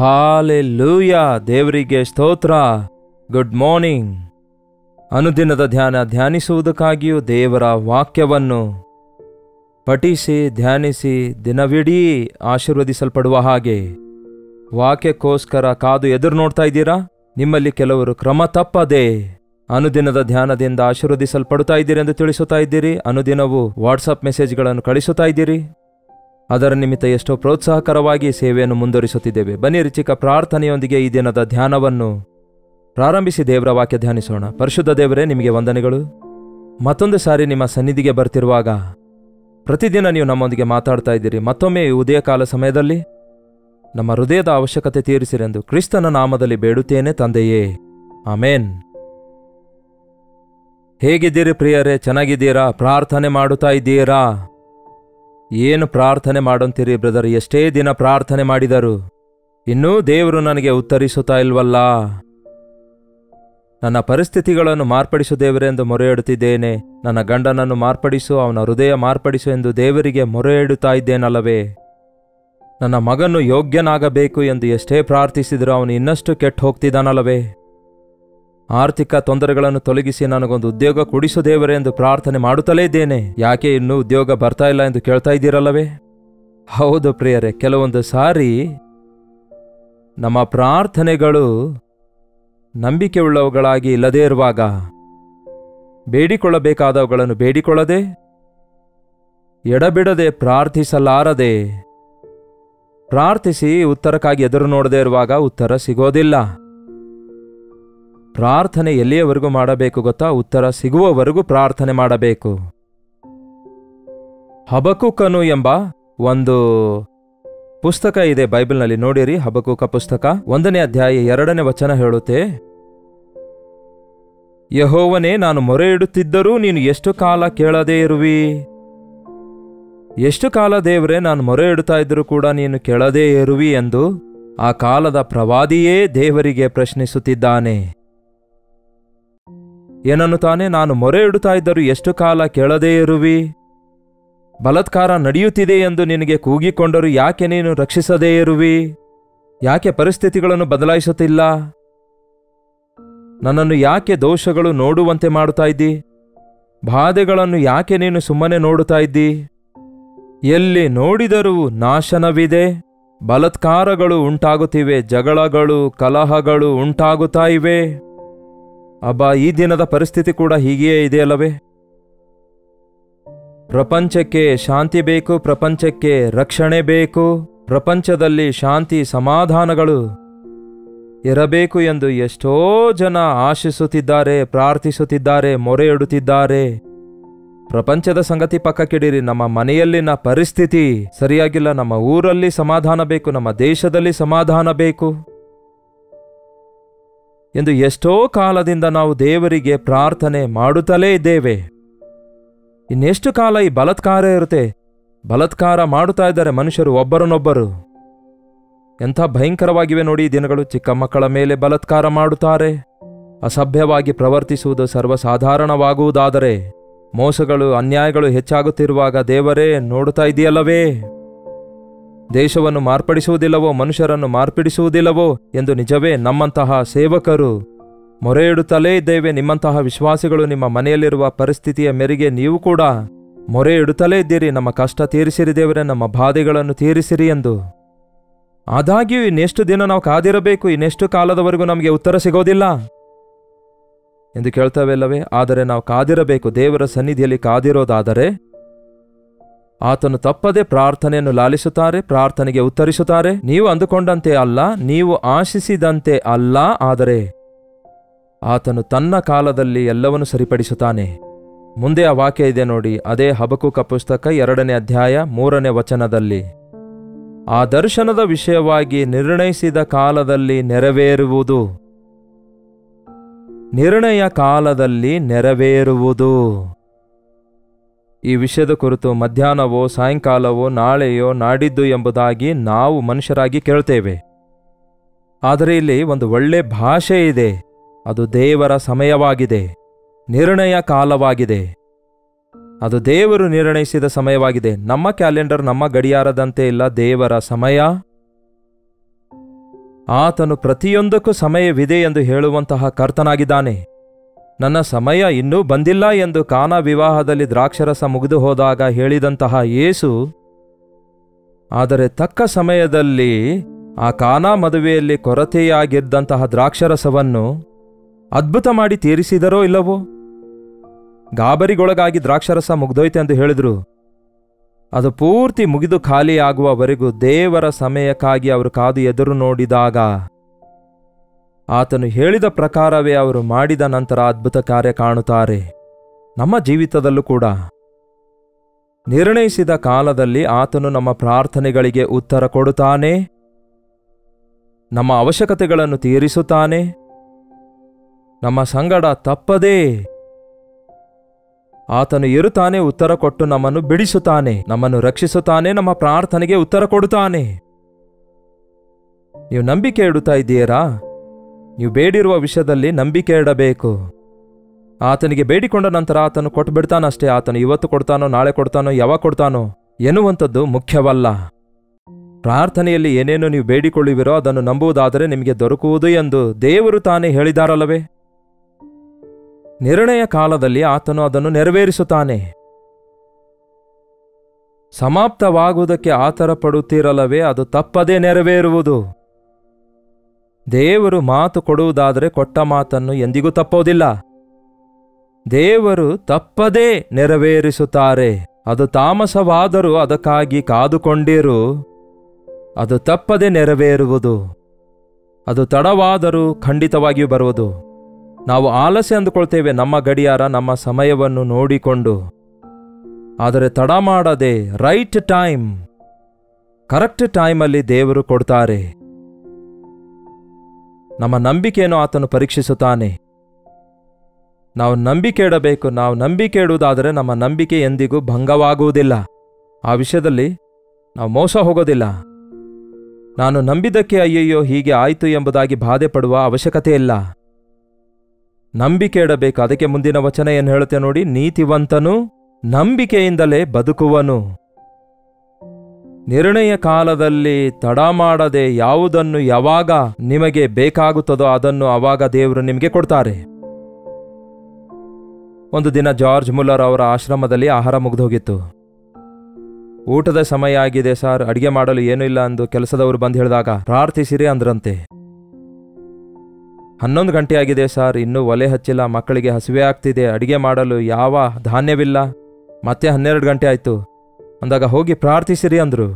Hallelujah, ದೇವರಿಗೆ ಸ್ತೋತ್ರ. Good morning. ಅನುದಿನದ ಧ್ಯಾನಿಸುವುದಕ್ಕಾಗಿಯೂ ದೇವರ ವಾಕ್ಯವನ್ನು ಪಠಿಸಿ ಧ್ಯಾನಿಸಿ ದಿನವಿಡೀ ಆಶೀರ್ವದಿಸಲ್ಪಡುವ ಹಾಗೆ ವಾಕ್ಯಕ್ಕೋಸ್ಕರ ಕಾದು ಎದುರು ನೋಡ್ತಾ ಇದ್ದೀರಾ? ನಿಮ್ಮಲ್ಲಿ ಕೆಲವರು ಕ್ರಮ ತಪ್ಪದೆ ಅನುದಿನದ ಧ್ಯಾನದಿಂದ ಆಶೀರ್ವದಿಸಲ್ಪಡುತ್ತಾ ಇದ್ದೀರಿ ಎಂದು ತಿಳಿಸುತ್ತಾ ಇದ್ದೀರಿ. ಅನುದಿನವೂ ವಾಟ್ಸಪ್ ಮೆಸೇಜ್ಗಳನ್ನು ಕಳಿಸುತ್ತಾ ಇದ್ದೀರಿ. ಅದರ ನಿಮಿತ್ತ ಎಷ್ಟೋ ಪ್ರೋತ್ಸಾಹಕರವಾಗಿ ಸೇವೆಯನ್ನು ಮುಂದುವರಿಸುತ್ತಿದ್ದೇವೆ. ಬನ್ನಿ ಚಿಕ್ಕ ಪ್ರಾರ್ಥನೆಯೊಂದಿಗೆ ಈ ದಿನದ ಧ್ಯಾನವನ್ನು ಪ್ರಾರಂಭಿಸಿ ದೇವರ ವಾಕ್ಯ ಧ್ಯಾನಿಸೋಣ. ಪರಿಶುದ್ಧ ದೇವರೇ, ನಿಮಗೆ ವಂದನೆಗಳು. ಮತ್ತೊಂದು ಸಾರಿ ನಿಮ್ಮ ಸನ್ನಿಧಿಗೆ ಬರ್ತಿರುವಾಗ ಪ್ರತಿದಿನ ನೀವು ನಮ್ಮೊಂದಿಗೆ ಮಾತಾಡ್ತಾ ಇದ್ದೀರಿ. ಮತ್ತೊಮ್ಮೆ ಈ ಉದಯಕಾಲ ಸಮಯದಲ್ಲಿ ನಮ್ಮ ಹೃದಯದ ಅವಶ್ಯಕತೆ ತೀರಿಸಿರೆಂದು ಕ್ರಿಸ್ತನ ನಾಮದಲ್ಲಿ ಬೇಡುತ್ತೇನೆ ತಂದೆಯೇ, ಆಮೇನ್. ಹೇಗಿದ್ದೀರಿ ಪ್ರಿಯರೇ? ಚೆನ್ನಾಗಿದ್ದೀರಾ? ಪ್ರಾರ್ಥನೆ ಮಾಡುತ್ತಾ ಇದ್ದೀರಾ? ಏನು ಪ್ರಾರ್ಥನೆ ಮಾಡೋಂತೀರಿ ಬ್ರದರ್? ಎಷ್ಟೇ ದಿನ ಪ್ರಾರ್ಥನೆ ಮಾಡಿದರು ಇನ್ನೂ ದೇವರು ನನಗೆ ಉತ್ತರಿಸುತ್ತಾ ಇಲ್ವಲ್ಲ. ನನ್ನ ಪರಿಸ್ಥಿತಿಗಳನ್ನು ಮಾರ್ಪಡಿಸು ದೇವರೇ ಎಂದು ಮೊರೆ ಇಡುತ್ತಿದ್ದೇನೆ. ನನ್ನ ಗಂಡನನ್ನು ಮಾರ್ಪಡಿಸು, ಅವನ ಹೃದಯ ಮಾರ್ಪಡಿಸು ಎಂದು ದೇವರಿಗೆ ಮೊರೆ ಇಡುತ್ತಾ ಇದ್ದೇನಲ್ಲವೇ. ನನ್ನ ಮಗನು ಯೋಗ್ಯನಾಗಬೇಕು ಎಂದು ಎಷ್ಟೇ ಪ್ರಾರ್ಥಿಸಿದರೂ ಅವನು ಇನ್ನಷ್ಟು ಕೆಟ್ಟು ಹೋಗ್ತಿದ್ದಾನಲ್ಲವೇ. ಆರ್ಥಿಕ ತೊಂದರೆಗಳನ್ನು ತೊಲಗಿಸಿ ನನಗೊಂದು ಉದ್ಯೋಗ ಕೊಡಿಸು ದೇವರೇ ಎಂದು ಪ್ರಾರ್ಥನೆ ಮಾಡುತ್ತಲೇ ಇದ್ದೇನೆ. ಯಾಕೆ ಇನ್ನೂ ಉದ್ಯೋಗ ಬರ್ತಾ ಇಲ್ಲ ಎಂದು ಕೇಳ್ತಾ ಇದ್ದೀರಲ್ಲವೇ? ಹೌದು ಪ್ರಿಯರೇ, ಕೆಲವೊಂದು ಸಾರಿ ನಮ್ಮ ಪ್ರಾರ್ಥನೆಗಳು ನಂಬಿಕೆಯುಳ್ಳವುಗಳಾಗಿ ಇಲ್ಲದೇ ಇರುವಾಗ ಬೇಡಿಕೊಳ್ಳಬೇಕಾದವುಗಳನ್ನು ಬೇಡಿಕೊಳ್ಳದೆ ಎಡಬಿಡದೆ ಪ್ರಾರ್ಥಿಸಲಾರದೆ ಪ್ರಾರ್ಥಿಸಿ ಉತ್ತರಕ್ಕಾಗಿ ಎದುರು ನೋಡದೇ ಇರುವಾಗ ಉತ್ತರ ಸಿಗೋದಿಲ್ಲ. ಪ್ರಾರ್ಥನೆ ಎಲ್ಲಿಯವರೆಗೂ ಮಾಡಬೇಕು ಗೊತ್ತಾ? ಉತ್ತರ ಸಿಗುವವರೆಗೂ ಪ್ರಾರ್ಥನೆ ಮಾಡಬೇಕು. ಹಬಕೂಕನು ಎಂಬ ಒಂದು ಪುಸ್ತಕ ಇದೆ ಬೈಬಲ್ನಲ್ಲಿ, ನೋಡಿರಿ. ಹಬಕೂಕ ಪುಸ್ತಕ 1ನೇ ಅಧ್ಯಾಯ 2ನೇ ವಚನ ಹೇಳುತ್ತೆ, ಯೆಹೋವನೇ, ನಾನು ಮೊರೆ ಇಡುತ್ತಿದ್ದರೂ ನೀನು ಎಷ್ಟು ಕಾಲ ಕೇಳದೇ ಇರುವಿ? ಎಷ್ಟು ಕಾಲ ದೇವರೇ ನಾನು ಮೊರೆ ಇಡುತ್ತಾ ಇದ್ದರೂ ಕೂಡ ನೀನು ಕೇಳದೇ ಇರುವಿ ಎಂದು ಆ ಕಾಲದ ಪ್ರವಾದಿಯೇ ದೇವರಿಗೆ ಪ್ರಶ್ನಿಸುತ್ತಿದ್ದಾನೆ. ಏನನ್ನುತ್ತಾನೆ? ನಾನು ಮೊರೆ ಇಡುತ್ತಾ ಇದ್ದರೂ ಎಷ್ಟು ಕಾಲ ಕೇಳದೇ ಇರುವಿ? ಬಲಾತ್ಕಾರ ನಡೆಯುತ್ತಿದೆ ಎಂದು ನಿನಗೆ ಕೂಗಿಕೊಂಡರೂ ಯಾಕೆ ನೀನು ರಕ್ಷಿಸದೇ ಇರುವಿ? ಯಾಕೆ ಪರಿಸ್ಥಿತಿಗಳನ್ನು ಬದಲಾಯಿಸುತ್ತಿಲ್ಲ? ನನ್ನನ್ನು ಯಾಕೆ ದೋಷಗಳು ನೋಡುವಂತೆ ಮಾಡುತ್ತಾ ಇದ್ದಿ? ಬಾಧೆಗಳನ್ನು ಯಾಕೆ ನೀನು ಸುಮ್ಮನೆ ನೋಡುತ್ತಾ ಇದ್ದಿ? ಎಲ್ಲಿ ನೋಡಿದರೂ ನಾಶನವಿದೆ, ಬಲಾತ್ಕಾರಗಳು ಉಂಟಾಗುತ್ತಿವೆ, ಜಗಳಗಳು ಕಲಹಗಳು ಉಂಟಾಗುತ್ತಾ ಇವೆ. ಅಬ್ಬಾ, ಈ ದಿನದ ಪರಿಸ್ಥಿತಿ ಕೂಡ ಹೀಗೆಯೇ ಇದೆಯಲ್ಲವೇ? ಪ್ರಪಂಚಕ್ಕೆ ಶಾಂತಿ ಬೇಕು, ಪ್ರಪಂಚಕ್ಕೆ ರಕ್ಷಣೆ ಬೇಕು, ಪ್ರಪಂಚದಲ್ಲಿ ಶಾಂತಿ ಸಮಾಧಾನಗಳು ಇರಬೇಕು ಎಂದು ಎಷ್ಟೋ ಜನ ಆಶಿಸುತ್ತಿದ್ದಾರೆ, ಪ್ರಾರ್ಥಿಸುತ್ತಿದ್ದಾರೆ, ಮೊರೆ ಇಡುತ್ತಿದ್ದಾರೆ. ಪ್ರಪಂಚದ ಸಂಗತಿ ಪಕ್ಕಕ್ಕಿಡಿರಿ, ನಮ್ಮ ಮನೆಯಲ್ಲಿನ ಪರಿಸ್ಥಿತಿ ಸರಿಯಾಗಿಲ್ಲ. ನಮ್ಮ ಊರಲ್ಲಿ ಸಮಾಧಾನ ಬೇಕು, ನಮ್ಮ ದೇಶದಲ್ಲಿ ಸಮಾಧಾನ ಬೇಕು ಎಂದು ಎಷ್ಟೋ ಕಾಲದಿಂದ ನಾವು ದೇವರಿಗೆ ಪ್ರಾರ್ಥನೆ ಮಾಡುತ್ತಲೇ ಇದ್ದೇವೆ. ಇನ್ನೆಷ್ಟು ಕಾಲ ಈ ಬಲಾತ್ಕಾರ ಇರುತ್ತೆ? ಬಲಾತ್ಕಾರ ಮಾಡುತ್ತಾ ಇದ್ದಾರೆ ಮನುಷ್ಯರು ಒಬ್ಬರನ್ನೊಬ್ಬರು. ಎಂಥ ಭಯಂಕರವಾಗಿವೆ ನೋಡಿ ಈ ದಿನಗಳು. ಚಿಕ್ಕ ಮಕ್ಕಳ ಮೇಲೆ ಬಲಾತ್ಕಾರ ಮಾಡುತ್ತಾರೆ. ಅಸಭ್ಯವಾಗಿ ಪ್ರವರ್ತಿಸುವುದು ಸರ್ವಸಾಧಾರಣವಾಗುವುದಾದರೆ ಮೋಸಗಳು ಅನ್ಯಾಯಗಳು ಹೆಚ್ಚಾಗುತ್ತಿರುವಾಗ ದೇವರೇ ನೋಡುತ್ತಾ ಇದೆಯಲ್ಲವೇ? ದೇಶವನ್ನು ಮಾರ್ಪಡಿಸುವುದಿಲ್ಲವೋ, ಮನುಷ್ಯರನ್ನು ಮಾರ್ಪಡಿಸುವುದಿಲ್ಲವೋ ಎಂದು ನಿಜವೇ ನಮ್ಮಂತಹ ಸೇವಕರು ಮೊರೆ ಇಡುತ್ತಲೇ ಇದ್ದೇವೆ. ನಿಮ್ಮಂತಹ ವಿಶ್ವಾಸಿಗಳು ನಿಮ್ಮ ಮನೆಯಲ್ಲಿರುವ ಪರಿಸ್ಥಿತಿಯ ಮೇರೆಗೆ ನೀವು ಕೂಡ ಮೊರೆ ಇಡುತ್ತಲೇ ಇದ್ದೀರಿ. ನಮ್ಮ ಕಷ್ಟ ತೀರಿಸಿರಿ ದೇವರೇ, ನಮ್ಮ ಬಾಧೆಗಳನ್ನು ತೀರಿಸಿರಿ ಎಂದು. ಆದಾಗ್ಯೂ ಇನ್ನೆಷ್ಟು ದಿನ ನಾವು ಕಾದಿರಬೇಕು? ಇನ್ನೆಷ್ಟು ಕಾಲದವರೆಗೂ ನಮಗೆ ಉತ್ತರ ಸಿಗೋದಿಲ್ಲ ಎಂದು ಕೇಳ್ತೇವಲ್ಲವೇ? ಆದರೆ ನಾವು ಕಾದಿರಬೇಕು. ದೇವರ ಸನ್ನಿಧಿಯಲ್ಲಿ ಕಾದಿರೋದಾದರೆ ಆತನು ತಪ್ಪದೆ ಪ್ರಾರ್ಥನೆಯನ್ನು ಲಾಲಿಸುತ್ತಾರೆ, ಪ್ರಾರ್ಥನೆಗೆ ಉತ್ತರಿಸುತ್ತಾರೆ. ನೀವು ಅಂದುಕೊಂಡಂತೆ ಅಲ್ಲ, ನೀವು ಆಶಿಸಿದಂತೆ ಅಲ್ಲ, ಆದರೆ ಆತನು ತನ್ನ ಕಾಲದಲ್ಲಿ ಎಲ್ಲವನ್ನು ಸರಿಪಡಿಸುತ್ತಾನೆ. ಮುಂದೆ ಆ ವಾಕ್ಯ ಇದೆ ನೋಡಿ, ಅದೇ ಹಬಕೂಕ ಪುಸ್ತಕ 2ನೇ ಅಧ್ಯಾಯ 3ನೇ ವಚನದಲ್ಲಿ, ಆ ದರ್ಶನದ ವಿಷಯವಾಗಿ ನಿರ್ಣಯಿಸಿದ ಕಾಲದಲ್ಲಿ ನೆರವೇರುವುದು. ನಿರ್ಣಯ ಕಾಲದಲ್ಲಿ ನೆರವೇರುವುದು. ಈ ವಿಷಯದ ಕುರಿತು ಮಧ್ಯಾಹ್ನವೋ ಸಾಯಂಕಾಲವೋ ನಾಳೆಯೋ ನಾಡಿದ್ದು ಎಂಬುದಾಗಿ ನಾವು ಮನುಷ್ಯರಾಗಿ ಕೇಳ್ತೇವೆ. ಆದರೆ ಇಲ್ಲಿ ಒಂದು ಒಳ್ಳೆ ಭಾಷೆ ಇದೆ. ಅದು ದೇವರ ಸಮಯವಾಗಿದೆ, ನಿರ್ಣಯ ಕಾಲವಾಗಿದೆ. ಅದು ದೇವರು ನಿರ್ಣಯಿಸಿದ ಸಮಯವಾಗಿದೆ. ನಮ್ಮ ಕ್ಯಾಲೆಂಡರ್ ನಮ್ಮ ಗಡಿಯಾರದಂತೆ ಇಲ್ಲ, ದೇವರ ಸಮಯ. ಆತನು ಪ್ರತಿಯೊಂದಕ್ಕೂ ಸಮಯವಿದೆ ಎಂದು ಹೇಳುವಂತಹ ಕರ್ತನಾಗಿದ್ದಾನೆ. ನನ್ನ ಸಮಯ ಇನ್ನೂ ಬಂದಿಲ್ಲ ಎಂದು ಕಾನಾ ವಿವಾಹದಲ್ಲಿ ದ್ರಾಕ್ಷರಸ ಮುಗಿದು ಹೋದಾಗ ಹೇಳಿದಂತಹ ಯೇಸು, ಆದರೆ ತಕ್ಕ ಸಮಯದಲ್ಲಿ ಆ ಕಾನಾ ಮದುವೆಯಲ್ಲಿ ಕೊರತೆಯಾಗಿದ್ದಂತಹ ದ್ರಾಕ್ಷರಸವನ್ನು ಅದ್ಭುತ ಮಾಡಿ ತೀರಿಸಿದರೋ ಇಲ್ಲವೋ? ಗಾಬರಿಗೊಳಗಾಗಿ ದ್ರಾಕ್ಷರಸ ಮುಗ್ದೋಯ್ತೆ ಎಂದು ಹೇಳಿದ್ರು. ಅದು ಪೂರ್ತಿ ಮುಗಿದು ಖಾಲಿಯಾಗುವವರೆಗೂ ದೇವರ ಸಮಯಕ್ಕಾಗಿ ಅವರು ಕಾದು ಎದುರು ನೋಡಿದಾಗ ಆತನು ಹೇಳಿದ ಪ್ರಕಾರವೇ ಅವರು ಮಾಡಿದ ನಂತರ ಅದ್ಭುತ ಕಾರ್ಯ ಕಾಣುತ್ತಾರೆ. ನಮ್ಮ ಜೀವಿತದಲ್ಲೂ ಕೂಡ ನಿರ್ಣಯಿಸಿದ ಕಾಲದಲ್ಲಿ ಆತನು ನಮ್ಮ ಪ್ರಾರ್ಥನೆಗಳಿಗೆ ಉತ್ತರ ಕೊಡುತ್ತಾನೆ, ನಮ್ಮ ಅವಶ್ಯಕತೆಗಳನ್ನು ತೀರಿಸುತ್ತಾನೆ, ನಮ್ಮ ಸಂಗಡ ತಪ್ಪದೇ ಆತನು ಇರುತ್ತಾನೆ, ಉತ್ತರ ಕೊಟ್ಟು ನಮ್ಮನ್ನು ಬಿಡಿಸುತ್ತಾನೆ, ನಮ್ಮನ್ನು ರಕ್ಷಿಸುತ್ತಾನೆ, ನಮ್ಮ ಪ್ರಾರ್ಥನೆಗೆ ಉತ್ತರ ಕೊಡುತ್ತಾನೆ. ನೀವು ನಂಬಿಕೆ ಇಡುತ್ತಾ ಇದ್ದೀರಾ? ನೀವು ಬೇಡಿರುವ ವಿಷಯದಲ್ಲಿ ನಂಬಿಕೆ ಇಡಬೇಕು. ಆತನಿಗೆ ಬೇಡಿಕೊಂಡ ನಂತರ ಆತನು ಕೊಟ್ಟು ಬಿಡ್ತಾನಷ್ಟೇ. ಆತನು ಇವತ್ತು ಕೊಡ್ತಾನೋ, ನಾಳೆ ಕೊಡ್ತಾನೋ, ಯಾವಾಗ ಕೊಡ್ತಾನೋ ಎನ್ನುವಂಥದ್ದು ಮುಖ್ಯವಲ್ಲ. ಪ್ರಾರ್ಥನೆಯಲ್ಲಿ ಏನೇನು ನೀವು ಬೇಡಿಕೊಳ್ಳುವಿರೋ ಅದನ್ನು ನಂಬುವುದಾದರೆ ನಿಮಗೆ ದೊರಕುವುದು ಎಂದು ದೇವರು ತಾನೇ ಹೇಳಿದಾರಲ್ಲವೇ? ನಿರ್ಣಯ ಕಾಲದಲ್ಲಿ ಆತನು ಅದನ್ನು ನೆರವೇರಿಸುತ್ತಾನೆ. ಸಮಾಪ್ತವಾಗುವುದಕ್ಕೆ ಆತರ ಪಡುತ್ತಿರಲ್ಲವೇ, ಅದು ತಪ್ಪದೇ ನೆರವೇರುವುದು. ದೇವರು ಮಾತು ಕೊಡುವುದಾದರೆ ಕೊಟ್ಟ ಮಾತನ್ನು ಎಂದಿಗೂ ತಪ್ಪೋದಿಲ್ಲ. ದೇವರು ತಪ್ಪದೇ ನೆರವೇರಿಸುತ್ತಾರೆ. ಅದು ತಾಮಸವಾದರೂ ಅದಕ್ಕಾಗಿ ಕಾದುಕೊಂಡಿರು, ಅದು ತಪ್ಪದೆ ನೆರವೇರುವುದು. ಅದು ತಡವಾದರೂ ಖಂಡಿತವಾಗಿಯೂ ಬರುವುದು. ನಾವು ಆಲಸ್ಯ ಅಂದುಕೊಳ್ತೇವೆ, ನಮ್ಮ ಗಡಿಯಾರ ನಮ್ಮ ಸಮಯವನ್ನು ನೋಡಿಕೊಂಡು. ಆದರೆ ತಡ ಮಾಡದೆ ರೈಟ್ ಟೈಮ್, ಕರೆಕ್ಟ್ ಟೈಮಲ್ಲಿ ದೇವರು ಕೊಡ್ತಾರೆ. ನಮ್ಮ ನಂಬಿಕೆಯನ್ನು ಆತನು ಪರೀಕ್ಷಿಸುತ್ತಾನೆ. ನಾವು ನಂಬಿಕೆ ಇಡಬೇಕು. ನಾವು ನಂಬಿಕೆ ಇಡುವುದಾದರೆ ನಮ್ಮ ನಂಬಿಕೆ ಎಂದಿಗೂ ಭಂಗವಾಗುವುದಿಲ್ಲ. ಆ ವಿಷಯದಲ್ಲಿ ನಾವು ಮೋಸ ಹೋಗೋದಿಲ್ಲ. ನಾನು ನಂಬಿದ್ದಕ್ಕೆ ಅಯ್ಯಯ್ಯೋ ಹೀಗೆ ಆಯಿತು ಎಂಬುದಾಗಿ ಬಾಧೆ ಪಡುವ ಅವಶ್ಯಕತೆ ಇಲ್ಲ. ನಂಬಿಕೆ ಇಡಬೇಕು. ಅದಕ್ಕೆ ಮುಂದಿನ ವಚನ ಏನು ಹೇಳುತ್ತೆ ನೋಡಿ, ನೀತಿವಂತನು ನಂಬಿಕೆಯಿಂದಲೇ ಬದುಕುವನು. ನಿರ್ಣಯ ಕಾಲದಲ್ಲಿ ತಡ ಮಾಡದೆ ಯಾವುದನ್ನು ಯಾವಾಗ ನಿಮಗೆ ಬೇಕಾಗುತ್ತದೋ ಅದನ್ನು ಆವಾಗ ದೇವರು ನಿಮಗೆ ಕೊಡ್ತಾರೆ. ಒಂದು ದಿನ ಜಾರ್ಜ್ ಮುಲ್ಲರ್ ಅವರ ಆಶ್ರಮದಲ್ಲಿ ಆಹಾರ ಮುಗಿದೋಗಿತ್ತು. ಊಟದ ಸಮಯ ಆಗಿದೆ ಸರ್, ಅಡಿಗೆ ಮಾಡಲು ಏನೂ ಇಲ್ಲ ಎಂದು ಕೆಲಸದವರು ಬಂದು ಹೇಳಿದಾಗ ಪ್ರಾರ್ಥಿಸಿರಿ ಅಂದ್ರಂತೆ. 11 ಗಂಟೆ ಆಗಿದೆ ಸರ್, ಇನ್ನೂ ಒಲೆ ಹಚ್ಚಿಲ್ಲ, ಮಕ್ಕಳಿಗೆ ಹಸಿವೆ ಆಗ್ತಿದೆ, ಅಡಿಗೆ ಮಾಡಲು ಯಾವ ಧಾನ್ಯವಿಲ್ಲ. ಮತ್ತೆ 12 ಗಂಟೆ ಆಯಿತು ಅಂದಾಗ ಹೋಗಿ ಪ್ರಾರ್ಥಿಸಿರಿ ಅಂದರು.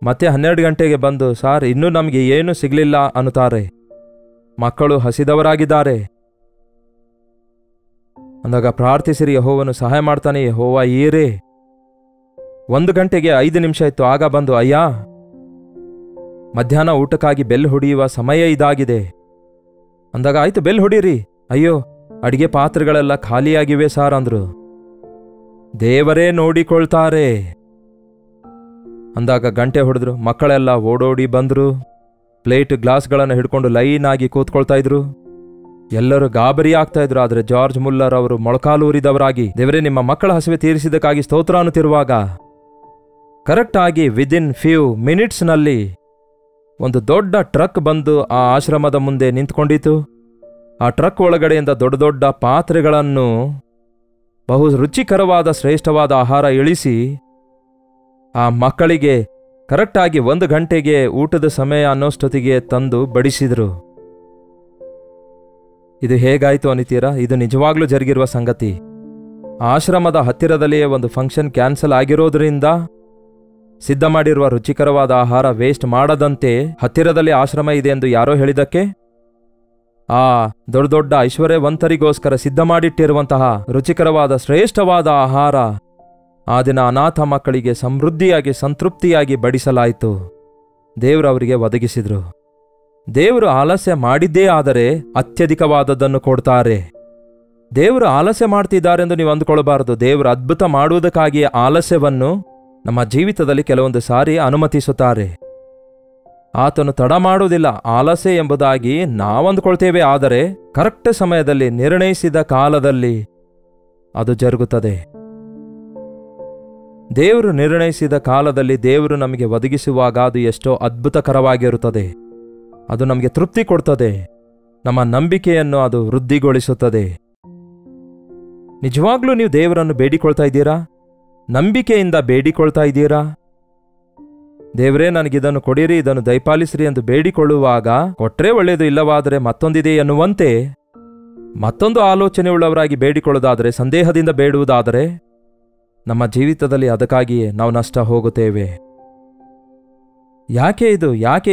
ಮತ್ತೆ 12 ಗಂಟೆಗೆ ಬಂದು ಸಾರ್ ಇನ್ನೂ ನಮಗೆ ಏನೂ ಸಿಗಲಿಲ್ಲ ಅನ್ನುತ್ತಾರೆ, ಮಕ್ಕಳು ಹಸಿದವರಾಗಿದ್ದಾರೆ ಅಂದಾಗ ಪ್ರಾರ್ಥಿಸಿರಿ, ಯೆಹೋವನು ಸಹಾಯ ಮಾಡ್ತಾನೆ, ಯೆಹೋವ ಈರೇ. 1 ಗಂಟೆಗೆ 5 ನಿಮಿಷ ಇತ್ತು. ಆಗ ಬಂದು, ಅಯ್ಯ ಮಧ್ಯಾಹ್ನ ಊಟಕ್ಕಾಗಿ ಬೆಲ್ ಹೊಡೆಯುವ ಸಮಯ ಇದಾಗಿದೆ ಅಂದಾಗ, ಆಯ್ತು ಬೆಲ್ ಹೊಡೀರಿ. ಅಯ್ಯೋ ಅಡಿಗೆ ಪಾತ್ರೆಗಳೆಲ್ಲ ಖಾಲಿಯಾಗಿವೆ ಸಾರ್ ಅಂದ್ರು. ದೇವರೇ ನೋಡಿಕೊಳ್ತಾರೆ ಅಂದಾಗ ಗಂಟೆ ಹೊಡೆದ್ರು. ಮಕ್ಕಳೆಲ್ಲ ಓಡೋಡಿ ಬಂದ್ರು. ಪ್ಲೇಟ್ ಗ್ಲಾಸ್ಗಳನ್ನು ಹಿಡ್ಕೊಂಡು ಲೈನ್ ಆಗಿ ಕೂತ್ಕೊಳ್ತಾ ಇದ್ರು. ಎಲ್ಲರೂ ಗಾಬರಿ ಆಗ್ತಾ ಇದ್ರು. ಆದರೆ ಜಾರ್ಜ್ ಮುಲ್ಲರ್ ಅವರು ಮೊಳಕಾಲೂರಿದವರಾಗಿ, ದೇವರೇ ನಿಮ್ಮ ಮಕ್ಕಳ ಹಸಿವೆ ತೀರಿಸಿದ್ದಕ್ಕಾಗಿ ಸ್ತೋತ್ರ ಅನ್ನುತ್ತಿರುವಾಗ ಕರೆಕ್ಟ್ ಆಗಿ ವಿದಿನ್ ಫ್ಯೂ ಮಿನಿಟ್ಸ್ನಲ್ಲಿ ಒಂದು ದೊಡ್ಡ ಟ್ರಕ್ ಬಂದು ಆ ಆಶ್ರಮದ ಮುಂದೆ ನಿಂತ್ಕೊಂಡಿತು. ಆ ಟ್ರಕ್ ಒಳಗಡೆಯಿಂದ ದೊಡ್ಡ ದೊಡ್ಡ ಪಾತ್ರೆಗಳನ್ನು, ಬಹು ರುಚಿಕರವಾದ ಶ್ರೇಷ್ಠವಾದ ಆಹಾರ ಇಳಿಸಿ ಆ ಮಕ್ಕಳಿಗೆ ಕರೆಕ್ಟಾಗಿ 1 ಗಂಟೆಗೆ ಊಟದ ಸಮಯ ಅನ್ನೋಷ್ಟೊತ್ತಿಗೆ ತಂದು ಬಡಿಸಿದರು. ಇದು ಹೇಗಾಯಿತು ಅನ್ನಿತೀರಾ? ಇದು ನಿಜವಾಗ್ಲೂ ಜರುಗಿರುವ ಸಂಗತಿ. ಆಶ್ರಮದ ಹತ್ತಿರದಲ್ಲಿಯೇ ಒಂದು ಫಂಕ್ಷನ್ ಕ್ಯಾನ್ಸಲ್ ಆಗಿರೋದ್ರಿಂದ ಸಿದ್ಧ ಮಾಡಿರುವ ರುಚಿಕರವಾದ ಆಹಾರ ವೇಸ್ಟ್ ಮಾಡದಂತೆ ಹತ್ತಿರದಲ್ಲಿ ಆಶ್ರಮ ಇದೆ ಎಂದು ಯಾರೋ ಹೇಳಿದಕ್ಕೆ ಆ ದೊಡ್ಡ ದೊಡ್ಡ ಐಶ್ವರ್ಯವಂತರಿಗೋಸ್ಕರ ಸಿದ್ಧ ಮಾಡಿಟ್ಟಿರುವಂತಹ ರುಚಿಕರವಾದ ಶ್ರೇಷ್ಠವಾದ ಆಹಾರ ಆ ದಿನ ಅನಾಥ ಮಕ್ಕಳಿಗೆ ಸಮೃದ್ಧಿಯಾಗಿ ಸಂತೃಪ್ತಿಯಾಗಿ ಬಡಿಸಲಾಯಿತು. ದೇವರು ಅವರಿಗೆ ಒದಗಿಸಿದ್ರು. ದೇವರು ಆಲಸ್ಯ ಮಾಡಿದ್ದೇ ಆದರೆ ಅತ್ಯಧಿಕವಾದದ್ದನ್ನು ಕೊಡ್ತಾರೆ. ದೇವರು ಆಲಸ್ಯ ಮಾಡ್ತಿದ್ದಾರೆಂದು ನೀವು ಅಂದುಕೊಳ್ಳಬಾರದು. ದೇವರು ಅದ್ಭುತ ಮಾಡುವುದಕ್ಕಾಗಿ ಆಲಸ್ಯವನ್ನು ನಮ್ಮ ಜೀವಿತದಲ್ಲಿ ಕೆಲವೊಂದು ಸಾರಿ ಅನುಮತಿಸುತ್ತಾರೆ. ಆತನು ತಡ ಮಾಡುವುದಿಲ್ಲ. ಆಲಸ್ಯ ಎಂಬುದಾಗಿ ನಾವಂದುಕೊಳ್ತೇವೆ, ಆದರೆ ಕರೆಕ್ಟ್ ಸಮಯದಲ್ಲಿ ನಿರ್ಣಯಿಸಿದ ಕಾಲದಲ್ಲಿ ಅದು ಜರುಗುತ್ತದೆ. ದೇವರು ನಿರ್ಣಯಿಸಿದ ಕಾಲದಲ್ಲಿ ದೇವರು ನಮಗೆ ಒದಗಿಸುವಾಗ ಅದು ಎಷ್ಟೋ ಅದ್ಭುತಕರವಾಗಿರುತ್ತದೆ. ಅದು ನಮಗೆ ತೃಪ್ತಿ ಕೊಡ್ತದೆ. ನಮ್ಮ ನಂಬಿಕೆಯನ್ನು ಅದು ವೃದ್ಧಿಗೊಳಿಸುತ್ತದೆ. ನಿಜವಾಗ್ಲೂ ನೀವು ದೇವರನ್ನು ಬೇಡಿಕೊಳ್ತಾ ಇದ್ದೀರಾ? ನಂಬಿಕೆಯಿಂದ ಬೇಡಿಕೊಳ್ತಾ ಇದ್ದೀರಾ? ದೇವರೇ, ನನಗಿದನ್ನು ಕೊಡಿರಿ, ಇದನ್ನು ದಯಪಾಲಿಸ್ರಿ ಎಂದು ಬೇಡಿಕೊಳ್ಳುವಾಗ ಕೊಟ್ರೆ ಒಳ್ಳೆಯದು, ಇಲ್ಲವಾದರೆ ಮತ್ತೊಂದಿದೆ ಎನ್ನುವಂತೆ ಮತ್ತೊಂದು ಆಲೋಚನೆ ಉಳ್ಳವರಾಗಿ ಬೇಡಿಕೊಳ್ಳುವುದಾದರೆ, ಸಂದೇಹದಿಂದ ಬೇಡುವುದಾದರೆ ನಮ್ಮ ಜೀವಿತದಲ್ಲಿ ಅದಕ್ಕಾಗಿಯೇ ನಾವು ನಷ್ಟ ಹೋಗುತ್ತೇವೆ. ಯಾಕೆ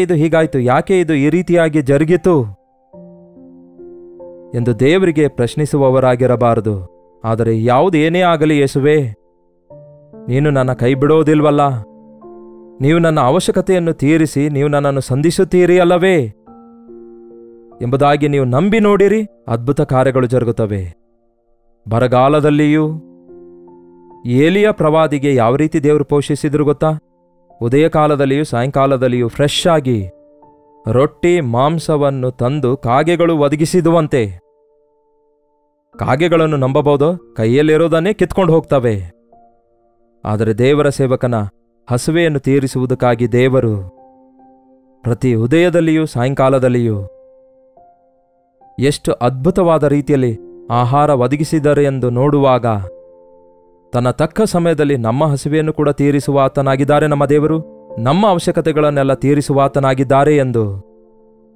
ಇದು ಹೀಗಾಯಿತು, ಯಾಕೆ ಇದು ಈ ರೀತಿಯಾಗಿ ಜರುಗಿತು ಎಂದು ದೇವರಿಗೆ ಪ್ರಶ್ನಿಸುವವರಾಗಿರಬಾರದು. ಆದರೆ ಯಾವುದು ಏನೇ ಆಗಲಿ, ಯೇಸುವೇ, ನೀನು ನನ್ನ ಕೈ ಬಿಡೋದಿಲ್ವಲ್ಲ, ನೀವು ನನ್ನ ಅವಶ್ಯಕತೆಯನ್ನು ತೀರಿಸಿ ನೀವು ನನ್ನನ್ನು ಸಂಧಿಸುತ್ತೀರಿ ಅಲ್ಲವೇ ಎಂಬುದಾಗಿ ನೀವು ನಂಬಿ ನೋಡಿರಿ, ಅದ್ಭುತ ಕಾರ್ಯಗಳು ಜರುಗುತ್ತವೆ. ಬರಗಾಲದಲ್ಲಿಯೂ ಏಲಿಯ ಪ್ರವಾದಿಗೆ ಯಾವ ರೀತಿ ದೇವರು ಪೋಷಿಸಿದ್ರು ಗೊತ್ತಾ? ಉದಯ ಕಾಲದಲ್ಲಿಯೂ ಸಾಯಂಕಾಲದಲ್ಲಿಯೂ ಫ್ರೆಶ್ ಆಗಿ ರೊಟ್ಟಿ ಮಾಂಸವನ್ನು ತಂದು ಕಾಗೆಗಳು ಒದಗಿಸಿದುವಂತೆ. ಕಾಗೆಗಳನ್ನು ನಂಬಬಹುದೋ? ಕೈಯಲ್ಲಿರೋದನ್ನೇ ಕಿತ್ಕೊಂಡು ಹೋಗ್ತವೆ. ಆದರೆ ದೇವರ ಸೇವಕನ ಹಸುವೆಯನ್ನು ತೀರಿಸುವುದಕ್ಕಾಗಿ ದೇವರು ಪ್ರತಿ ಉದಯದಲ್ಲಿಯೂ ಸಾಯಂಕಾಲದಲ್ಲಿಯೂ ಎಷ್ಟು ಅದ್ಭುತವಾದ ರೀತಿಯಲ್ಲಿ ಆಹಾರ ಒದಗಿಸಿದರೆ ಎಂದು ನೋಡುವಾಗ, ತನ್ನ ತಕ್ಕ ಸಮಯದಲ್ಲಿ ನಮ್ಮ ಹಸಿವೆಯನ್ನು ಕೂಡ ತೀರಿಸುವ ಆತನಾಗಿದ್ದಾರೆ ನಮ್ಮ ದೇವರು. ನಮ್ಮ ಅವಶ್ಯಕತೆಗಳನ್ನೆಲ್ಲ ತೀರಿಸುವ ಆತನಾಗಿದ್ದಾರೆ ಎಂದು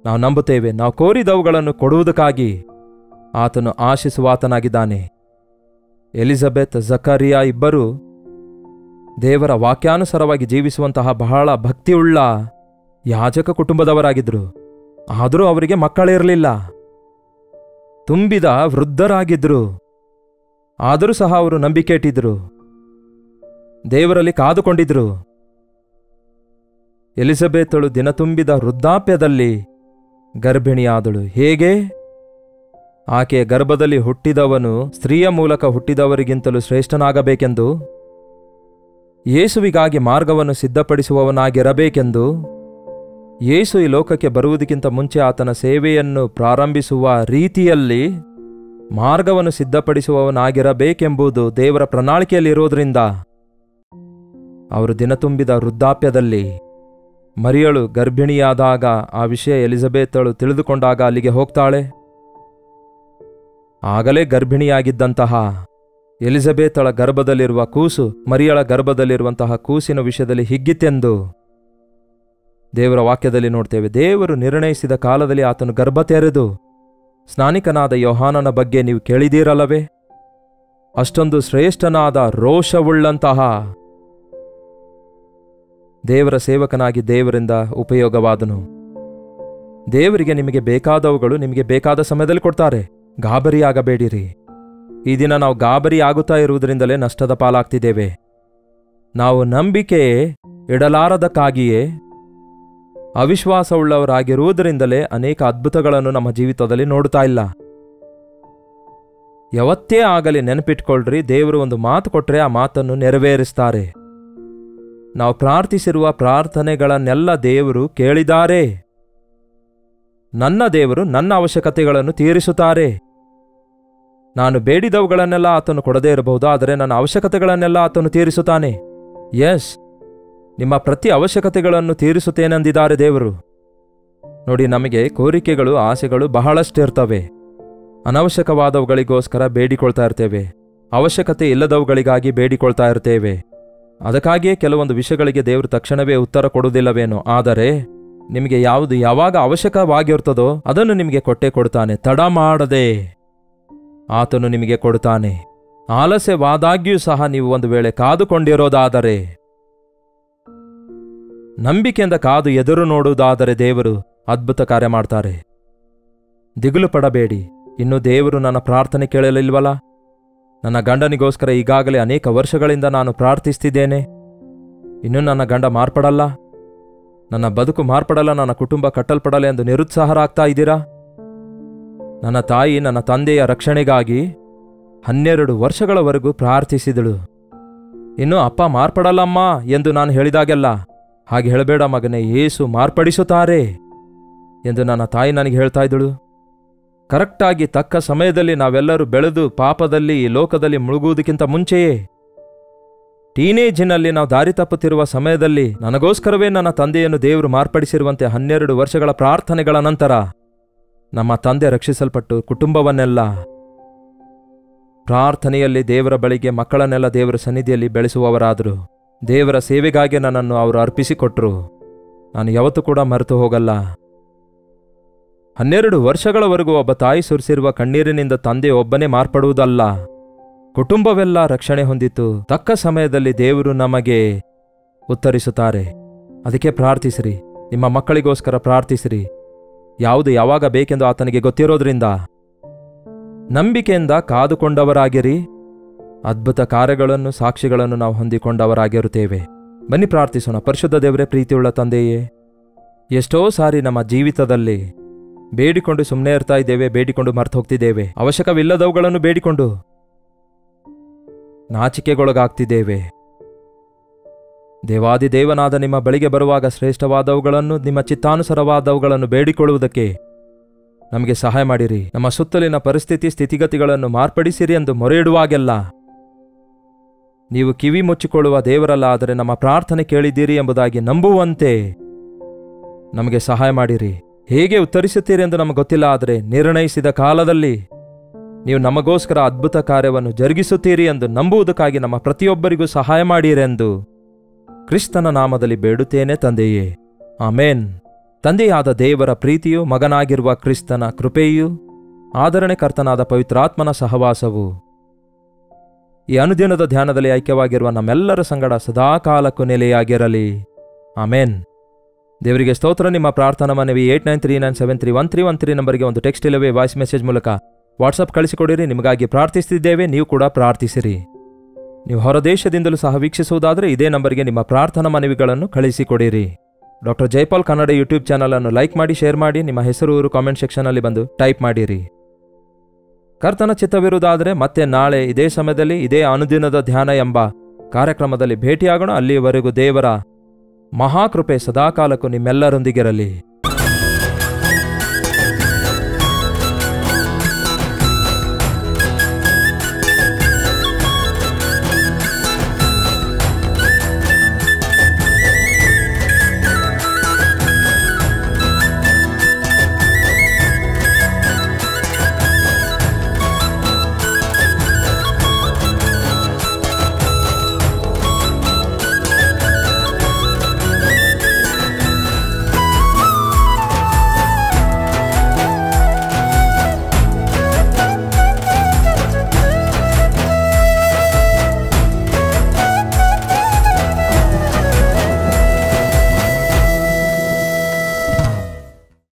ನಾವು ನಂಬುತ್ತೇವೆ. ನಾವು ಕೋರಿದವುಗಳನ್ನು ಕೊಡುವುದಕ್ಕಾಗಿ ಆತನು ಆಶಿಸುವ ಆತನಾಗಿದ್ದಾನೆ. ಎಲಿಜಬೆತ್, ಜಕರಿಯಾ ಇಬ್ಬರು ದೇವರ ವಾಕ್ಯಾನುಸಾರವಾಗಿ ಜೀವಿಸುವಂತಹ ಬಹಳ ಭಕ್ತಿಯುಳ್ಳ ಯಾಜಕ ಕುಟುಂಬದವರಾಗಿದ್ದರು. ಆದರೂ ಅವರಿಗೆ ಮಕ್ಕಳಿರಲಿಲ್ಲ. ತುಂಬಿದ ವೃದ್ಧರಾಗಿದ್ದರು. ಆದರೂ ಸಹ ಅವರು ನಂಬಿಕೆ ಇಟ್ಟಿದ್ರು, ದೇವರಲ್ಲಿ ಕಾದುಕೊಂಡಿದ್ರು. ಎಲಿಜಬೆತಳು ದಿನ ತುಂಬಿದ ವೃದ್ಧಾಪ್ಯದಲ್ಲಿ ಗರ್ಭಿಣಿಯಾದಳು. ಹೇಗೆ? ಆಕೆಯ ಗರ್ಭದಲ್ಲಿ ಹುಟ್ಟಿದವನು ಸ್ತ್ರೀಯ ಮೂಲಕ ಹುಟ್ಟಿದವರಿಗಿಂತಲೂ ಶ್ರೇಷ್ಠನಾಗಬೇಕೆಂದು, ಯೇಸುವಿಗಾಗಿ ಮಾರ್ಗವನ್ನು ಸಿದ್ಧಪಡಿಸುವವನಾಗಿರಬೇಕೆಂದು, ಯೇಸು ಈ ಲೋಕಕ್ಕೆ ಬರುವುದಕ್ಕಿಂತ ಮುಂಚೆ ಆತನ ಸೇವೆಯನ್ನು ಪ್ರಾರಂಭಿಸುವ ರೀತಿಯಲ್ಲಿ ಮಾರ್ಗವನ್ನು ಸಿದ್ಧಪಡಿಸುವವನಾಗಿರಬೇಕೆಂಬುದು ದೇವರ ಪ್ರಣಾಳಿಕೆಯಲ್ಲಿರೋದ್ರಿಂದ ಅವರು ದಿನ ತುಂಬಿದ ವೃದ್ಧಾಪ್ಯದಲ್ಲಿ, ಮರಿಯಳು ಗರ್ಭಿಣಿಯಾದಾಗ ಆ ವಿಷಯ ಎಲಿಜಬೆತಳು ತಿಳಿದುಕೊಂಡಾಗ ಅಲ್ಲಿಗೆ ಹೋಗ್ತಾಳೆ. ಆಗಲೇ ಗರ್ಭಿಣಿಯಾಗಿದ್ದಂತಹ ಎಲಿಜಬೆತಳ ಗರ್ಭದಲ್ಲಿರುವ ಕೂಸು ಮರಿಯಳ ಗರ್ಭದಲ್ಲಿರುವಂತಹ ಕೂಸಿನ ವಿಷಯದಲ್ಲಿ ಹಿಗ್ಗಿತೆಂದು ದೇವರ ವಾಕ್ಯದಲ್ಲಿ ನೋಡ್ತೇವೆ. ದೇವರು ನಿರ್ಣಯಿಸಿದ ಕಾಲದಲ್ಲಿ ಆತನು ಗರ್ಭ ತೆರೆದು, ಸ್ನಾನಿಕನಾದ ಯೋಹಾನನ ಬಗ್ಗೆ ನೀವು ಕೇಳಿದೀರಲ್ಲವೇ? ಅಷ್ಟೊಂದು ಶ್ರೇಷ್ಠನಾದ ರೋಷವುಳ್ಳಂತಹ ದೇವರ ಸೇವಕನಾಗಿ ದೇವರಿಂದ ಉಪಯೋಗವಾದನು. ದೇವರಿಗೆ ನಿಮಗೆ ಬೇಕಾದವುಗಳು ನಿಮಗೆ ಬೇಕಾದ ಸಮಯದಲ್ಲಿ ಕೊಡ್ತಾರೆ. ಗಾಬರಿಯಾಗಬೇಡಿರಿ. ಈ ದಿನ ನಾವು ಗಾಬರಿ ಆಗುತ್ತಾ ಇರುವುದರಿಂದಲೇ ನಷ್ಟದ ಪಾಲಾಗ್ತಿದ್ದೇವೆ. ನಾವು ನಂಬಿಕೆ ಇಡಲಾರದಕ್ಕಾಗಿಯೇ ಅವಿಶ್ವಾಸವುಳ್ಳವರಾಗಿರುವುದರಿಂದಲೇ ಅನೇಕ ಅದ್ಭುತಗಳನ್ನು ನಮ್ಮ ಜೀವಿತದಲ್ಲಿ ನೋಡುತ್ತಾ ಇಲ್ಲ. ಯಾವತ್ತೇ ಆಗಲಿ ನೆನಪಿಟ್ಕೊಳ್ರಿ, ದೇವರು ಒಂದು ಮಾತು ಕೊಟ್ಟರೆ ಆ ಮಾತನ್ನು ನೆರವೇರಿಸ್ತಾರೆ. ನಾವು ಪ್ರಾರ್ಥಿಸಿರುವ ಪ್ರಾರ್ಥನೆಗಳನ್ನೆಲ್ಲ ದೇವರು ಕೇಳಿದ್ದಾರೆ. ನನ್ನ ದೇವರು ನನ್ನ ಅವಶ್ಯಕತೆಗಳನ್ನು ತೀರಿಸುತ್ತಾರೆ. ನಾನು ಬೇಡಿದವುಗಳನ್ನೆಲ್ಲ ಆತನು ಕೊಡದೇ ಇರಬಹುದು, ಆದರೆ ನನ್ನ ಅವಶ್ಯಕತೆಗಳನ್ನೆಲ್ಲ ಆತನು ತೀರಿಸುತ್ತಾನೆ. ಎಸ್, ನಿಮ್ಮ ಪ್ರತಿ ಅವಶ್ಯಕತೆಗಳನ್ನು ತೀರಿಸುತ್ತೇನೆಂದಿದ್ದಾರೆ ದೇವರು. ನೋಡಿ, ನಮಗೆ ಕೋರಿಕೆಗಳು ಆಸೆಗಳು ಬಹಳಷ್ಟಿರ್ತವೆ. ಅನವಶ್ಯಕವಾದವುಗಳಿಗೋಸ್ಕರ ಬೇಡಿಕೊಳ್ತಾ ಇರ್ತೇವೆ. ಅವಶ್ಯಕತೆ ಇಲ್ಲದವುಗಳಿಗಾಗಿ ಬೇಡಿಕೊಳ್ತಾ ಇರ್ತೇವೆ. ಅದಕ್ಕಾಗಿಯೇ ಕೆಲವೊಂದು ವಿಷಯಗಳಿಗೆ ದೇವರು ತಕ್ಷಣವೇ ಉತ್ತರ ಕೊಡುವುದಿಲ್ಲವೇನೋ. ಆದರೆ ನಿಮಗೆ ಯಾವುದು ಯಾವಾಗ ಅವಶ್ಯಕವಾಗಿರ್ತದೋ ಅದನ್ನು ನಿಮಗೆ ಕೊಟ್ಟೇ ಕೊಡ್ತಾನೆ. ತಡ ಮಾಡದೆ ಆತನು ನಿಮಗೆ ಕೊಡ್ತಾನೆ. ಆಲಸ್ಯವಾದಾಗ್ಯೂ ಸಹ ನೀವು ಒಂದು ವೇಳೆ ಕಾದುಕೊಂಡಿರೋದಾದರೆ, ನಂಬಿಕೆಯಿಂದ ಕಾದು ಎದುರು ನೋಡುವುದಾದರೆ ದೇವರು ಅದ್ಭುತ ಕಾರ್ಯ ಮಾಡ್ತಾರೆ. ದಿಗುಲು ಪಡಬೇಡಿ. ಇನ್ನು ದೇವರು ನನ್ನ ಪ್ರಾರ್ಥನೆ ಕೇಳಲಿಲ್ವಲ್ಲ? ನನ್ನ ಗಂಡನಿಗೋಸ್ಕರ ಈಗಾಗಲೇ ಅನೇಕ ವರ್ಷಗಳಿಂದ ನಾನು ಪ್ರಾರ್ಥಿಸ್ತಿದ್ದೇನೆ. ಇನ್ನೂ ನನ್ನ ಗಂಡ ಮಾರ್ಪಡಲ್ಲ, ನನ್ನ ಬದುಕು ಮಾರ್ಪಡಲ್ಲ, ನನ್ನ ಕುಟುಂಬ ಕಟ್ಟಲ್ಪಡಲ್ಲ ಎಂದು ನಿರುತ್ಸಾಹರಾಗ್ತಾ ಇದ್ದೀರಾ? ನನ್ನ ತಾಯಿ ನನ್ನ ತಂದೆಯ ರಕ್ಷಣೆಗಾಗಿ 12 ವರ್ಷಗಳವರೆಗೂ ಪ್ರಾರ್ಥಿಸಿದಳು. ಇನ್ನು ಅಪ್ಪ ಮಾರ್ಪಡಲ್ಲಮ್ಮ ಎಂದು ನಾನು ಹೇಳಿದಾಗೆಲ್ಲ, ಹಾಗೆ ಹೇಳಬೇಡ ಮಗನೇ, ಯೇಸು ಮಾರ್ಪಡಿಸುತ್ತಾರೆ ಎಂದು ನನ್ನ ತಾಯಿ ನನಗೆ ಹೇಳ್ತಾ ಇದ್ದಳು. ಕರೆಕ್ಟಾಗಿ ತಕ್ಕ ಸಮಯದಲ್ಲಿ ನಾವೆಲ್ಲರೂ ಬೆಳೆದು ಪಾಪದಲ್ಲಿ ಈ ಲೋಕದಲ್ಲಿ ಮುಳುಗುವುದಕ್ಕಿಂತ ಮುಂಚೆಯೇ ಟೀನೇಜಿನಲ್ಲಿ ನಾವು ದಾರಿ ತಪ್ಪುತ್ತಿರುವ ಸಮಯದಲ್ಲಿ ನನಗೋಸ್ಕರವೇ ನನ್ನ ತಂದೆಯನ್ನು ದೇವರು ಮಾರ್ಪಡಿಸಿರುವಂತೆ 12 ವರ್ಷಗಳ ಪ್ರಾರ್ಥನೆಗಳ ನಂತರ ನಮ್ಮ ತಂದೆ ರಕ್ಷಿಸಲ್ಪಟ್ಟು ಕುಟುಂಬವನ್ನೆಲ್ಲ ಪ್ರಾರ್ಥನೆಯಲ್ಲಿ ದೇವರ ಬಳಿಗೆ ಮಕ್ಕಳನ್ನೆಲ್ಲ ದೇವರ ಸನ್ನಿಧಿಯಲ್ಲಿ ಬೆಳೆಸುವವರಾದರು. ದೇವರ ಸೇವೆಗಾಗಿ ನನ್ನನ್ನು ಅವರು ಅರ್ಪಿಸಿಕೊಟ್ರು. ನಾನು ಯಾವತ್ತೂ ಕೂಡ ಮರೆತು ಹೋಗಲ್ಲ. 12 ವರ್ಷಗಳವರೆಗೂ ಒಬ್ಬ ತಾಯಿ ಸುರಿಸಿರುವ ಕಣ್ಣೀರಿನಿಂದ ತಂದೆ ಒಬ್ಬನೇ ಮಾರ್ಪಡುವುದಲ್ಲ, ಕುಟುಂಬವೆಲ್ಲ ರಕ್ಷಣೆ ಹೊಂದಿತು. ತಕ್ಕ ಸಮಯದಲ್ಲಿ ದೇವರು ನಮಗೆ ಉತ್ತರಿಸುತ್ತಾರೆ. ಅದಕ್ಕೆ ಪ್ರಾರ್ಥಿಸಿರಿ, ನಿಮ್ಮ ಮಕ್ಕಳಿಗೋಸ್ಕರ ಪ್ರಾರ್ಥಿಸಿರಿ. ಯಾವುದು ಯಾವಾಗ ಬೇಕೆಂದು ಆತನಿಗೆ ಗೊತ್ತಿರೋದ್ರಿಂದ ನಂಬಿಕೆಯಿಂದ ಕಾದುಕೊಂಡವರಾಗಿರಿ. ಅದ್ಭುತ ಕಾರ್ಯಗಳನ್ನು ಸಾಕ್ಷಿಗಳನ್ನು ನಾವು ಹೊಂದಿಕೊಂಡವರಾಗಿರುತ್ತೇವೆ. ಬನ್ನಿ ಪ್ರಾರ್ಥಿಸೋಣ. ಪರಿಶುದ್ಧ ದೇವರೇ, ಪ್ರೀತಿಯುಳ್ಳ ತಂದೆಯೇ, ಎಷ್ಟೋ ಸಾರಿ ನಮ್ಮ ಜೀವಿತದಲ್ಲಿ ಬೇಡಿಕೊಂಡು ಸುಮ್ಮನೆ ಇರ್ತಾ ಇದ್ದೇವೆ, ಬೇಡಿಕೊಂಡು ಮರ್ತು ಹೋಗ್ತಿದ್ದೇವೆ. ಅವಶ್ಯಕವಿಲ್ಲದವುಗಳನ್ನು ಬೇಡಿಕೊಂಡು ನಾಚಿಕೆಗೊಳಗಾಗ್ತಿದ್ದೇವೆ. ದೇವಾದಿದೇವನಾದ ನಿಮ್ಮ ಬಳಿಗೆ ಬರುವಾಗ ಶ್ರೇಷ್ಠವಾದವುಗಳನ್ನು, ನಿಮ್ಮ ಚಿತ್ತಾನುಸಾರವಾದವುಗಳನ್ನು ಬೇಡಿಕೊಳ್ಳುವುದಕ್ಕೆ ನಮಗೆ ಸಹಾಯ ಮಾಡಿರಿ. ನಮ್ಮ ಸುತ್ತಲಿನ ಪರಿಸ್ಥಿತಿ ಸ್ಥಿತಿಗತಿಗಳನ್ನು ಮಾರ್ಪಡಿಸಿರಿ ಎಂದು ಮೊರೆಯಿಡುವಾಗೆಲ್ಲ ನೀವು ಕಿವಿ ಮುಚ್ಚಿಕೊಳ್ಳುವ ದೇವರಲ್ಲ, ಆದರೆ ನಮ್ಮ ಪ್ರಾರ್ಥನೆ ಕೇಳಿದ್ದೀರಿ ಎಂಬುದಾಗಿ ನಂಬುವಂತೆ ನಮಗೆ ಸಹಾಯ ಮಾಡಿರಿ. ಹೇಗೆ ಉತ್ತರಿಸುತ್ತೀರಿ ಎಂದು ನಮಗೆ ಗೊತ್ತಿಲ್ಲ, ಆದರೆ ನಿರ್ಣಯಿಸಿದ ಕಾಲದಲ್ಲಿ ನೀವು ನಮಗೋಸ್ಕರ ಅದ್ಭುತ ಕಾರ್ಯವನ್ನು ಜರುಗಿಸುತ್ತೀರಿ ಎಂದು ನಂಬುವುದಕ್ಕಾಗಿ ನಮ್ಮ ಪ್ರತಿಯೊಬ್ಬರಿಗೂ ಸಹಾಯ ಮಾಡಿರೆಂದು ಕ್ರಿಸ್ತನ ನಾಮದಲ್ಲಿ ಬೇಡುತ್ತೇನೆ ತಂದೆಯೇ, ಆಮೇನ್. ತಂದೆಯಾದ ದೇವರ ಪ್ರೀತಿಯು, ಮಗನಾಗಿರುವ ಕ್ರಿಸ್ತನ ಕೃಪೆಯೂ, ಆದರಣೆಕರ್ತನಾದ ಪವಿತ್ರಾತ್ಮನ ಸಹವಾಸವು ಈ ಅನುದಿನದ ಧ್ಯಾನದಲ್ಲಿ ಐಕ್ಯವಾಗಿರುವ ನಮ್ಮೆಲ್ಲರ ಸಂಗಡ ಸದಾಕಾಲಕ್ಕೂ ನೆಲೆಯಾಗಿರಲಿ. ಆಮೇನ್. ದೇವರಿಗೆ ಸ್ತೋತ್ರ. ನಿಮ್ಮ ಪ್ರಾರ್ಥನಾ ಮನವಿ 8939731313 ನಂಬರ್ಗೆ ಒಂದು ಟೆಕ್ಸ್ಟ್ ಇಲ್ಲವೇ ವಾಯ್ಸ್ ಮೆಸೇಜ್ ಮೂಲಕ ವಾಟ್ಸಪ್ ಕಳಿಸಿಕೊಡಿರಿ. ನಿಮಗಾಗಿ ಪ್ರಾರ್ಥಿಸುತ್ತಿದ್ದೇವೆ, ನೀವು ಕೂಡ ಪ್ರಾರ್ಥಿಸಿರಿ. ನೀವು ಹೊರದೇಶದಿಂದಲೂ ಸಹ ವೀಕ್ಷಿಸುವುದಾದರೆ ಇದೇ ನಂಬರ್ಗೆ ನಿಮ್ಮ ಪ್ರಾರ್ಥನಾ ಮನವಿಗಳನ್ನು ಕಳಿಸಿಕೊಡಿರಿ. Doctor Jaipal Kannada YouTube channel ಅನ್ನು ಲೈಕ್ ಮಾಡಿ, ಶೇರ್ ಮಾಡಿ, ನಿಮ್ಮ ಹೆಸರು ಊರು ಕಾಮೆಂಟ್ ಸೆಕ್ಷನ್ನಲ್ಲಿ ಬಂದು ಟೈಪ್ ಮಾಡಿರಿ. ಕರ್ತನ ಚಿತ್ತವಿರುವುದಾದರೆ ಮತ್ತೆ ನಾಳೆ ಇದೇ ಸಮಯದಲ್ಲಿ ಇದೇ ಅನುದಿನದ ಧ್ಯಾನ ಎಂಬ ಕಾರ್ಯಕ್ರಮದಲ್ಲಿ ಭೇಟಿಯಾಗೋಣ. ಅಲ್ಲಿಯವರೆಗೂ ದೇವರ ಮಹಾಕೃಪೆ ಸದಾಕಾಲಕ್ಕೂ ನಿಮ್ಮೆಲ್ಲರೊಂದಿಗಿರಲಿ.